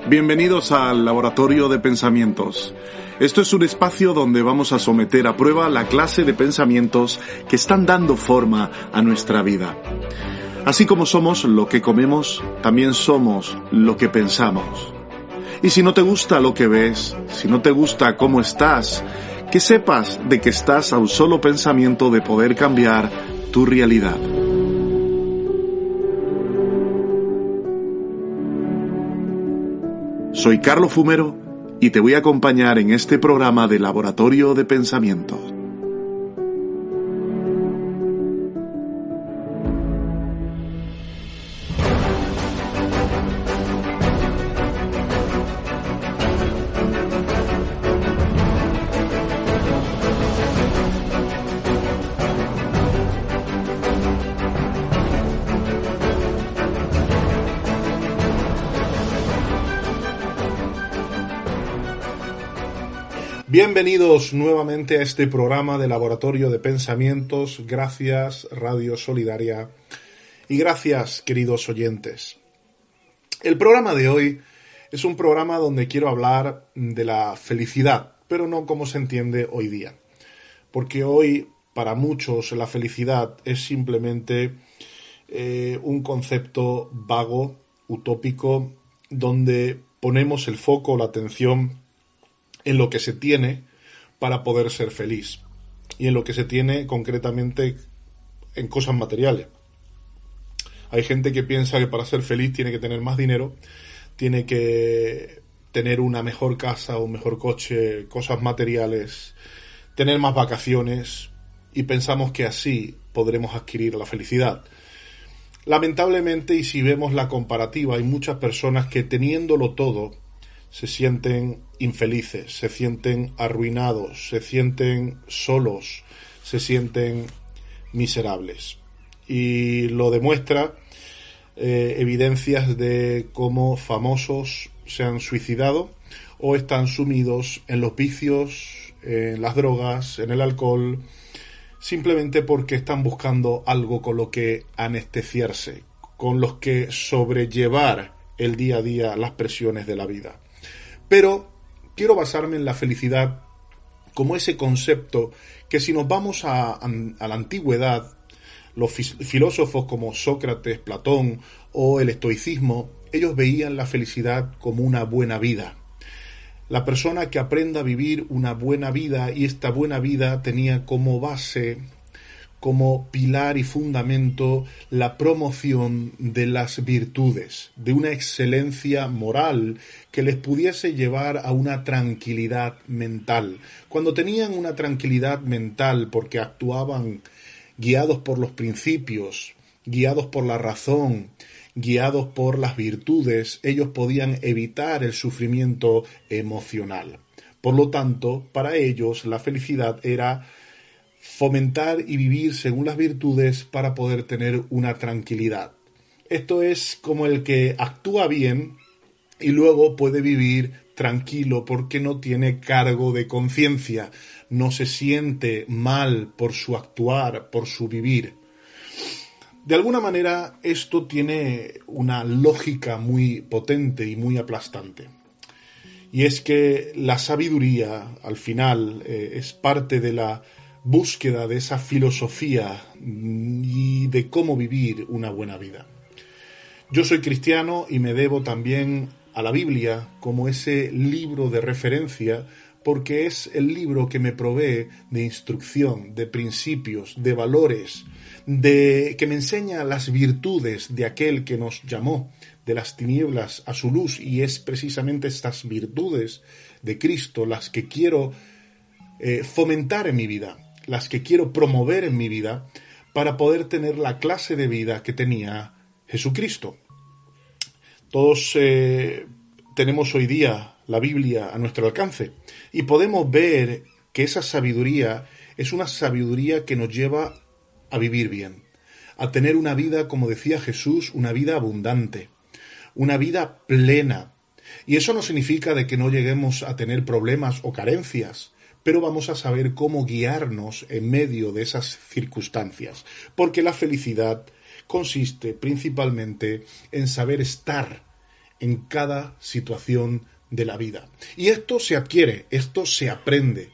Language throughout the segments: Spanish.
Bienvenidos al Laboratorio de Pensamientos. Esto es un espacio donde vamos a someter a prueba la clase de pensamientos que están dando forma a nuestra vida. Así como somos lo que comemos, también somos lo que pensamos. Y si no te gusta lo que ves, si no te gusta cómo estás, que sepas de que estás a un solo pensamiento de poder cambiar tu realidad. Soy Carlos Fumero y te voy a acompañar en este programa de Laboratorio de Pensamientos. Bienvenidos nuevamente a este programa de Laboratorio de Pensamientos. Gracias, Radio Solidaria, y gracias, queridos oyentes. El programa de hoy es un programa donde quiero hablar de la felicidad, pero no como se entiende hoy día. Porque hoy, para muchos, la felicidad es simplemente un concepto vago, utópico, donde ponemos el foco, la atención en lo que se tiene para poder ser feliz, y en lo que se tiene concretamente en cosas materiales. Hay gente que piensa que para ser feliz tiene que tener más dinero, tiene que tener una mejor casa, un mejor coche, cosas materiales, tener más vacaciones, y pensamos que así podremos adquirir la felicidad. Lamentablemente, y si vemos la comparativa, hay muchas personas que teniéndolo todo se sienten infelices, se sienten arruinados, se sienten solos, se sienten miserables. Y lo demuestra evidencias de cómo famosos se han suicidado o están sumidos en los vicios, en las drogas, en el alcohol, simplemente porque están buscando algo con lo que anestesiarse, con los que sobrellevar el día a día las presiones de la vida. Pero quiero basarme en la felicidad como ese concepto que, si nos vamos a la antigüedad, los filósofos como Sócrates, Platón o el estoicismo, ellos veían la felicidad como una buena vida. La persona que aprenda a vivir una buena vida, y esta buena vida tenía como base, como pilar y fundamento, la promoción de las virtudes, de una excelencia moral que les pudiese llevar a una tranquilidad mental. Cuando tenían una tranquilidad mental porque actuaban guiados por los principios, guiados por la razón, guiados por las virtudes, ellos podían evitar el sufrimiento emocional. Por lo tanto, para ellos la felicidad era fomentar y vivir según las virtudes para poder tener una tranquilidad. Esto es como el que actúa bien y luego puede vivir tranquilo porque no tiene cargo de conciencia, no se siente mal por su actuar, por su vivir. De alguna manera esto tiene una lógica muy potente y muy aplastante. Y es que la sabiduría, al final, es parte de la búsqueda de esa filosofía y de cómo vivir una buena vida. Yo soy cristiano y me debo también a la Biblia como ese libro de referencia, porque es el libro que me provee de instrucción, de principios, de valores, que me enseña las virtudes de aquel que nos llamó de las tinieblas a su luz, y es precisamente estas virtudes de Cristo las que quiero fomentar en mi vida, las que quiero promover en mi vida para poder tener la clase de vida que tenía Jesucristo. Todos tenemos hoy día la Biblia a nuestro alcance y podemos ver que esa sabiduría es una sabiduría que nos lleva a vivir bien, a tener una vida, como decía Jesús, una vida abundante, una vida plena. Y eso no significa de que no lleguemos a tener problemas o carencias, pero vamos a saber cómo guiarnos en medio de esas circunstancias, porque la felicidad consiste principalmente en saber estar en cada situación de la vida. Y esto se adquiere, esto se aprende,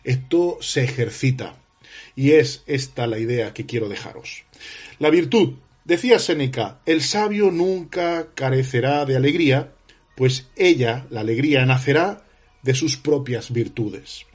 esto se ejercita. Y es esta la idea que quiero dejaros. La virtud, decía Séneca, el sabio nunca carecerá de alegría, pues ella, la alegría, nacerá de sus propias virtudes.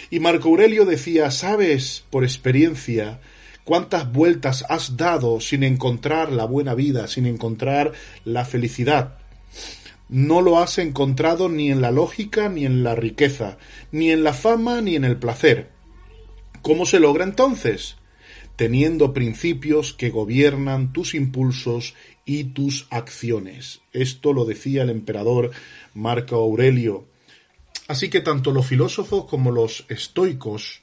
Y Marco Aurelio decía, ¿sabes por experiencia cuántas vueltas has dado sin encontrar la buena vida, sin encontrar la felicidad? No lo has encontrado ni en la lógica, ni en la riqueza, ni en la fama, ni en el placer. ¿Cómo se logra entonces? Teniendo principios que gobiernan tus impulsos y tus acciones. Esto lo decía el emperador Marco Aurelio. Así que tanto los filósofos como los estoicos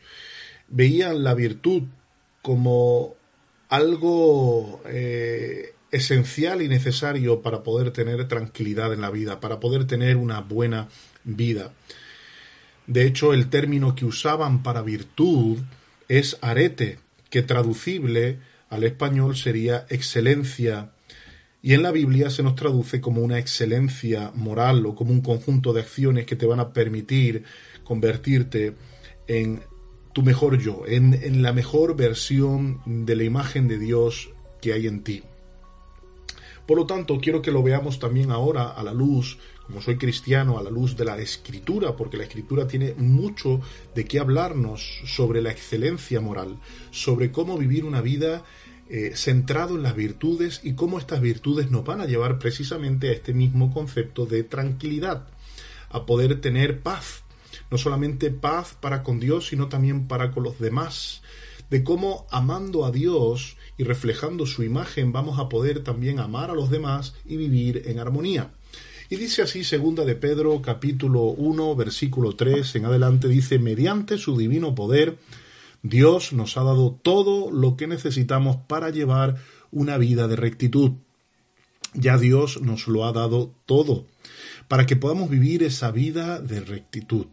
veían la virtud como algo esencial y necesario para poder tener tranquilidad en la vida, para poder tener una buena vida. De hecho, el término que usaban para virtud es arete, que traducible al español sería excelencia, y en la Biblia se nos traduce como una excelencia moral o como un conjunto de acciones que te van a permitir convertirte en tu mejor yo, en la mejor versión de la imagen de Dios que hay en ti. Por lo tanto, quiero que lo veamos también ahora a la luz, como soy cristiano, a la luz de la Escritura, porque la Escritura tiene mucho de qué hablarnos sobre la excelencia moral, sobre cómo vivir una vida centrado en las virtudes y cómo estas virtudes nos van a llevar precisamente a este mismo concepto de tranquilidad, a poder tener paz, no solamente paz para con Dios, sino también para con los demás, de cómo amando a Dios y reflejando su imagen vamos a poder también amar a los demás y vivir en armonía. Y dice así segunda de Pedro capítulo 1 versículo 3 en adelante, dice, mediante su divino poder Dios nos ha dado todo lo que necesitamos para llevar una vida de rectitud. Ya Dios nos lo ha dado todo, para que podamos vivir esa vida de rectitud.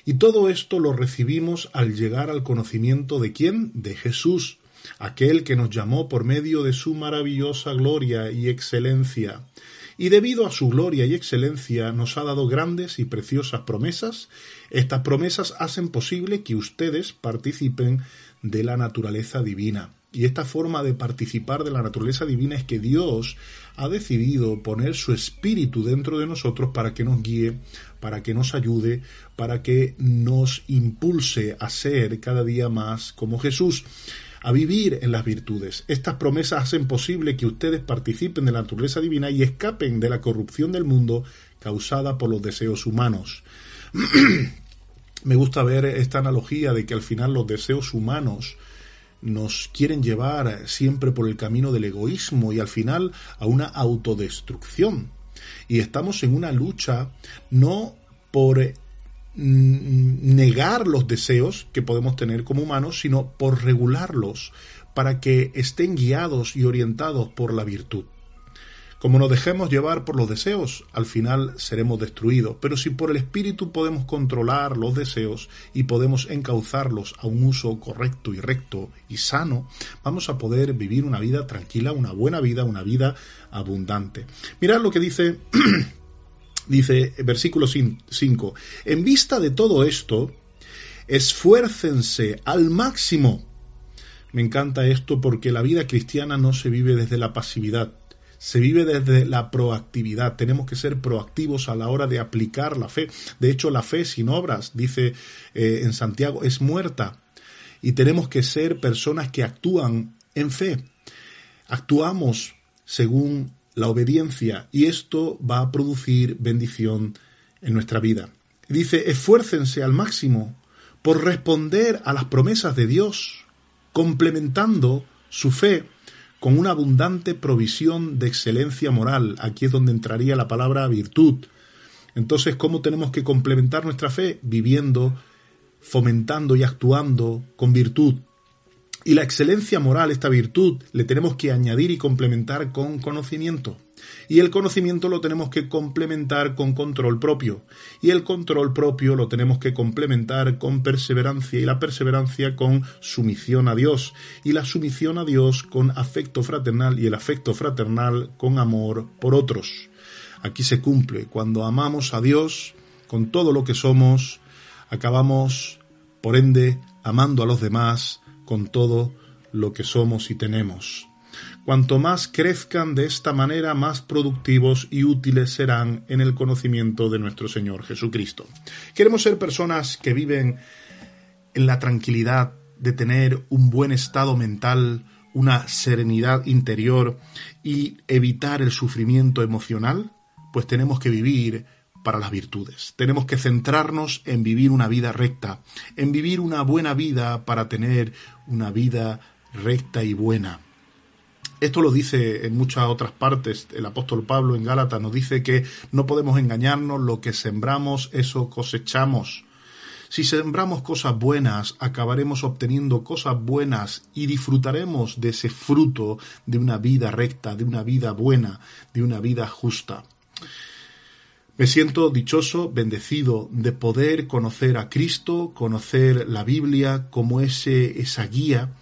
Y todo esto lo recibimos al llegar al conocimiento ¿de quién? De Jesús, aquel que nos llamó por medio de su maravillosa gloria y excelencia. Y debido a su gloria y excelencia nos ha dado grandes y preciosas promesas. Estas promesas hacen posible que ustedes participen de la naturaleza divina. Y esta forma de participar de la naturaleza divina es que Dios ha decidido poner su espíritu dentro de nosotros para que nos guíe, para que nos ayude, para que nos impulse a ser cada día más como Jesús, a vivir en las virtudes. Estas promesas hacen posible que ustedes participen de la naturaleza divina y escapen de la corrupción del mundo causada por los deseos humanos. Me gusta ver esta analogía de que al final los deseos humanos nos quieren llevar siempre por el camino del egoísmo y al final a una autodestrucción. Y estamos en una lucha no por negar los deseos que podemos tener como humanos, sino por regularlos para que estén guiados y orientados por la virtud. Como nos dejemos llevar por los deseos, al final seremos destruidos, pero si por el espíritu podemos controlar los deseos y podemos encauzarlos a un uso correcto y recto y sano, vamos a poder vivir una vida tranquila, una buena vida, una vida abundante. Mirad lo que dice dice versículo 5, en vista de todo esto, esfuércense al máximo. Me encanta esto porque la vida cristiana no se vive desde la pasividad, se vive desde la proactividad. Tenemos que ser proactivos a la hora de aplicar la fe. De hecho, la fe sin obras, dice en Santiago, es muerta. Y tenemos que ser personas que actúan en fe. Actuamos según la obediencia y esto va a producir bendición en nuestra vida. Dice, esfuércense al máximo por responder a las promesas de Dios, complementando su fe con una abundante provisión de excelencia moral. Aquí es donde entraría la palabra virtud. Entonces, ¿cómo tenemos que complementar nuestra fe? Viviendo, fomentando y actuando con virtud. Y la excelencia moral, esta virtud, le tenemos que añadir y complementar con conocimiento. Y el conocimiento lo tenemos que complementar con control propio. Y el control propio lo tenemos que complementar con perseverancia. Y la perseverancia con sumisión a Dios. Y la sumisión a Dios con afecto fraternal. Y el afecto fraternal con amor por otros. aquí se cumple. Cuando amamos a Dios con todo lo que somos, acabamos, por ende, amando a los demás con todo lo que somos y tenemos. Cuanto más crezcan de esta manera, más productivos y útiles serán en el conocimiento de nuestro Señor Jesucristo. Queremos ser personas que viven en la tranquilidad de tener un buen estado mental, una serenidad interior y evitar el sufrimiento emocional, pues tenemos que vivir para las virtudes. Tenemos que centrarnos en vivir una vida recta, en vivir una buena vida para tener una vida recta y buena. Esto lo dice en muchas otras partes. El apóstol Pablo en Gálatas nos dice que no podemos engañarnos, lo que sembramos, eso cosechamos. Si sembramos cosas buenas, acabaremos obteniendo cosas buenas y disfrutaremos de ese fruto de una vida recta, de una vida buena, de una vida justa. Me siento dichoso, bendecido de poder conocer a Cristo, conocer la Biblia como esa guía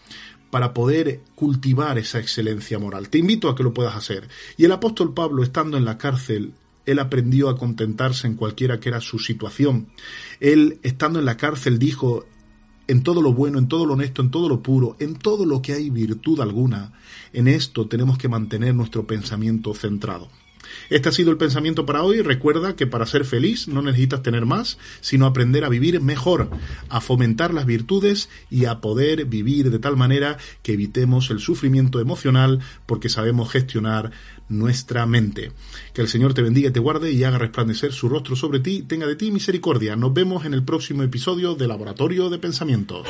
para poder cultivar esa excelencia moral. Te invito a que lo puedas hacer. Y el apóstol Pablo, estando en la cárcel, él aprendió a contentarse en cualquiera que era su situación. Él, estando en la cárcel, dijo: en todo lo bueno, en todo lo honesto, en todo lo puro, en todo lo que hay virtud alguna, en esto tenemos que mantener nuestro pensamiento centrado. Este ha sido el pensamiento para hoy. Recuerda que para ser feliz no necesitas tener más, sino aprender a vivir mejor, a fomentar las virtudes y a poder vivir de tal manera que evitemos el sufrimiento emocional porque sabemos gestionar nuestra mente. Que el Señor te bendiga y te guarde y haga resplandecer su rostro sobre ti, tenga de ti misericordia. Nos vemos en el próximo episodio de Laboratorio de Pensamientos.